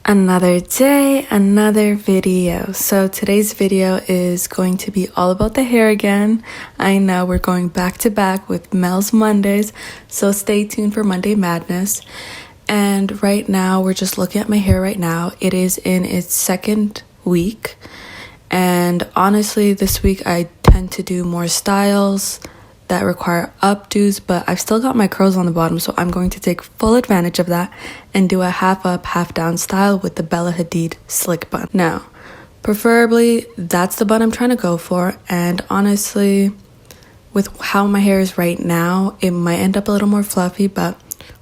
Another day, another video. So today's video is going to be all about the hair again. I know we're going back to back with Mel's Mondays, so stay tuned for Monday Madness. And right now, we're just looking at my hair right now. It is in its second week. And honestly, this week I tend to do more styles that require updos, but I've still got my curls on the bottom, so I'm going to take full advantage of that and do a half up, half down style with the Bella Hadid slick bun. Now, preferably, that's the bun I'm trying to go for, and honestly, with how my hair is right now, it might end up a little more fluffy, but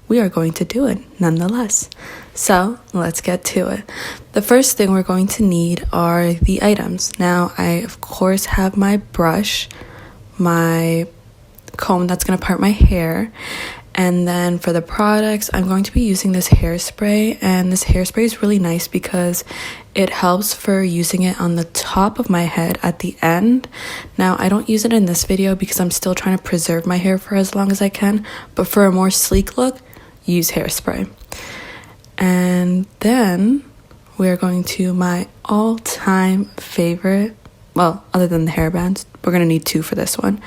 we are going to do it nonetheless. So let's get to it. The first thing we're going to need are the items. Now, I of course have my brush, my comb that's going to part my hair, and then for the products I'm going to be using this hairspray, and this hairspray is really nice because it helps for using it on the top of my head at the end. Now I don't use it in this video because I'm still trying to preserve my hair for as long as I can, but for a more sleek look, use hairspray. And then we're going to my all-time favorite, well, other than the hairbands, we're going to need two for this one.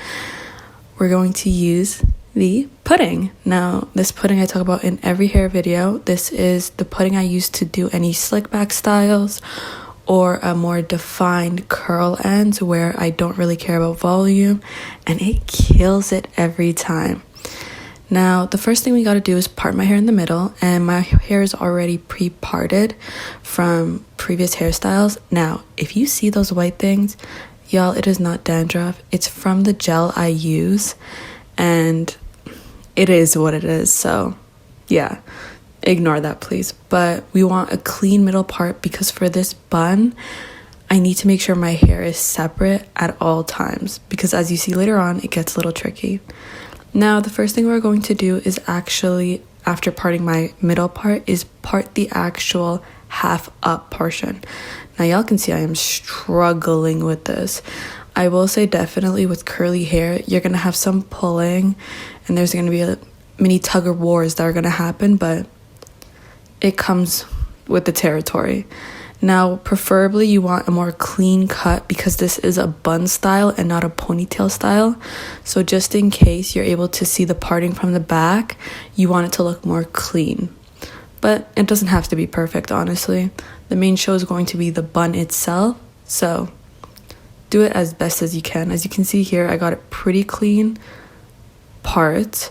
We're going to use the pudding. Now, this pudding I talk about in every hair video. This is the pudding I use to do any slick back styles or a more defined curl ends where I don't really care about volume, and it kills it every time. Now, the first thing we got to do is part my hair in the middle, and my hair is already pre-parted from previous hairstyles. Now, if you see those white things, y'all, it is not dandruff. It's from the gel I use, and it is what it is. So, yeah, ignore that, please. But we want a clean middle part because for this bun, I need to make sure my hair is separate at all times because as you see later on, it gets a little tricky. Now, the first thing we're going to do is actually, after parting my middle part, is part the actual half up portion. Now, y'all can see I am struggling with this. I will say definitely with curly hair, you're going to have some pulling and there's going to be a mini tug of wars that are going to happen, but it comes with the territory. Now, preferably you want a more clean cut because this is a bun style and not a ponytail style. So just in case you're able to see the parting from the back, you want it to look more clean. But it doesn't have to be perfect, honestly. The main show is going to be the bun itself, so do it as best as you can. As you can see here, I got a pretty clean part.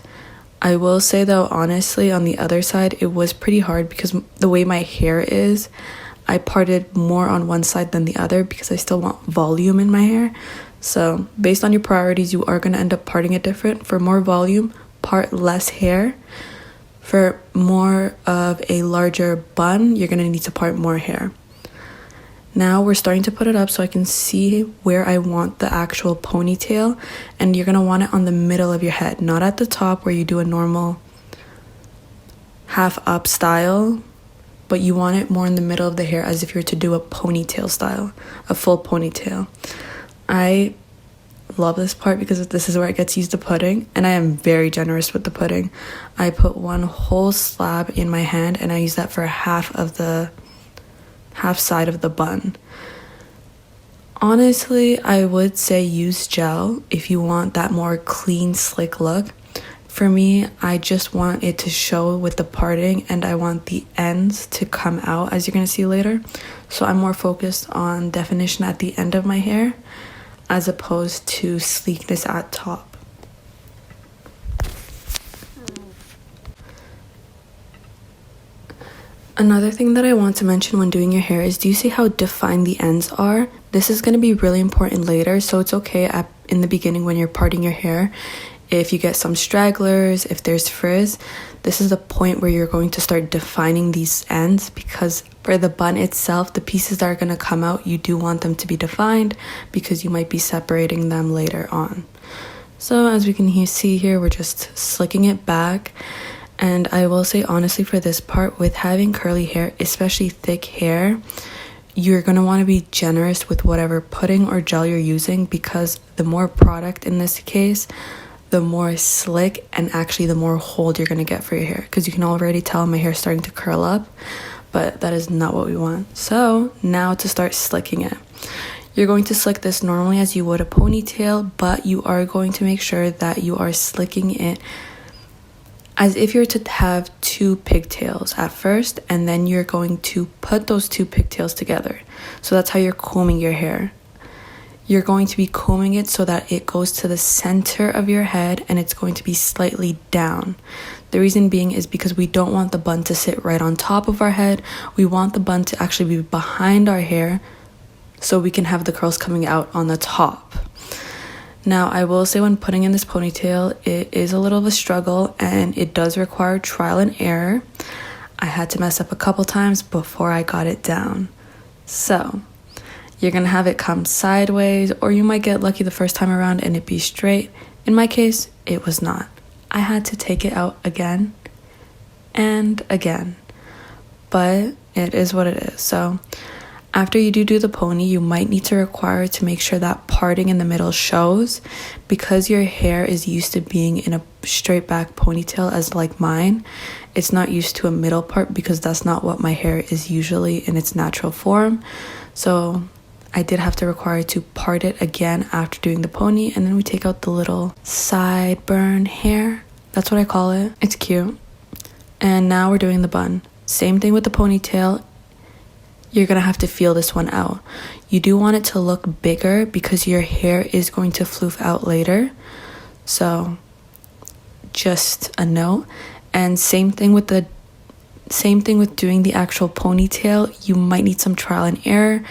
I will say though, honestly, on the other side, it was pretty hard because the way my hair is, I parted more on one side than the other because I still want volume in my hair. So based on your priorities, you are going to end up parting it different. For more volume, part less hair. For more of a larger bun, you're going to need to part more hair. Now we're starting to put it up so I can see where I want the actual ponytail. And you're going to want it on the middle of your head, not at the top where you do a normal half up style. But you want it more in the middle of the hair as if you were to do a ponytail style, a full ponytail. I love this part because this is where it gets used the pudding, and I am very generous with the pudding. I put one whole slab in my hand and I use that for half side of the bun. Honestly, I would say use gel if you want that more clean, slick look. For me, I just want it to show with the parting and I want the ends to come out, as you're going to see later. So I'm more focused on definition at the end of my hair as opposed to sleekness at top. Another thing that I want to mention when doing your hair is, do you see how defined the ends are? This is going to be really important later, so it's okay in the beginning when you're parting your hair. If you get some stragglers, if there's frizz, this is the point where you're going to start defining these ends because for the bun itself, the pieces that are going to come out, you do want them to be defined because you might be separating them later on. So as we can see here, we're just slicking it back. And I will say honestly for this part, with having curly hair, especially thick hair, you're going to want to be generous with whatever pudding or gel you're using because the more product in this case, the more slick and actually the more hold you're going to get for your hair, because you can already tell my hair starting to curl up. but that is not what we want. So now to start slicking it. You're going to slick this normally as you would a ponytail, but you are going to make sure that you are slicking it as if you're to have two pigtails at first, and then you're going to put those two pigtails together. So that's how you're combing your hair. You're going to be combing it so that it goes to the center of your head and it's going to be slightly down. The reason being is because we don't want the bun to sit right on top of our head. We want the bun to actually be behind our hair, so we can have the curls coming out on the top. Now, I will say when putting in this ponytail, it is a little of a struggle and it does require trial and error. I had to mess up a couple times before I got it down. So, you're gonna have it come sideways, or you might get lucky the first time around and it be straight. In my case, it was not. I had to take it out again and again, but it is what it is. So, after you do the pony, you might need to require to make sure that parting in the middle shows, because your hair is used to being in a straight back ponytail as like mine. It's not used to a middle part because that's not what my hair is usually in its natural form. So I did have to require to part it again after doing the pony, and then we take out the little sideburn hair. That's what I call it. It's cute. And now we're doing the bun. Same thing with the ponytail. You're gonna have to feel this one out. You do want it to look bigger because your hair is going to floof out later. So just a note. And same thing with doing the actual ponytail. You might need some trial and error.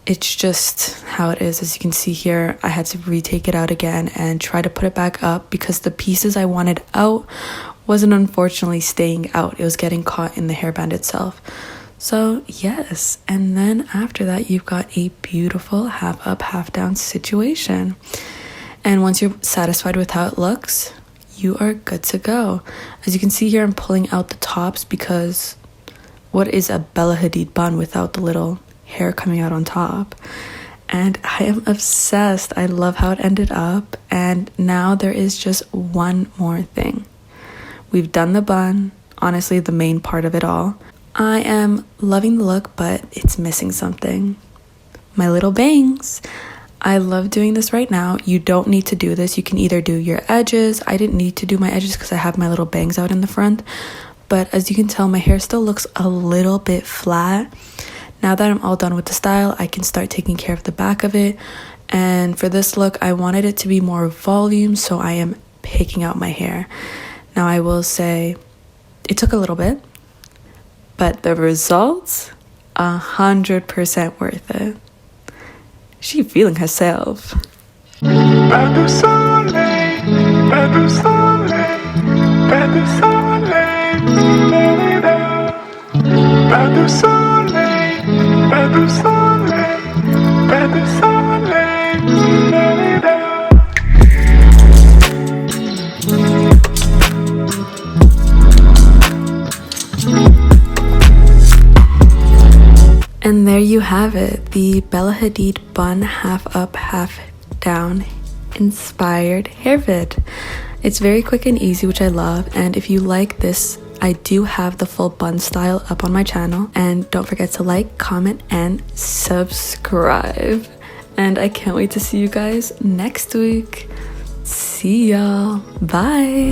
It's just how it is. As you can see here, I had to retake it out again and try to put it back up because the pieces I wanted out wasn't unfortunately staying out. It was getting caught in the hairband itself. So yes, and then after that you've got a beautiful half up, half down situation. And once you're satisfied with how it looks, you are good to go. As you can see here, I'm pulling out the tops because what is a Bella Hadid bun without the little hair coming out on top? And I am obsessed. I love how it ended up. And now there is just one more thing. We've done the bun, honestly the main part of it all. I am loving the look, but it's missing something. My little bangs. I love doing this right now. You don't need to do this. You can either do your edges. I didn't need to do my edges because I have my little bangs out in the front. But as you can tell, my hair still looks a little bit flat. Now that I'm all done with the style, I can start taking care of the back of it. And for this look, I wanted it to be more volume, so I am picking out my hair. Now I will say it took a little bit, but the results, 100% worth it. She feeling herself. And there you have it, the Bella Hadid bun half up, half down inspired hair vid. It's very quick and easy, which I love. And if you like this, I do have the full bun style up on my channel. And don't forget to like, comment, and subscribe. And I can't wait to see you guys next week. See y'all. Bye.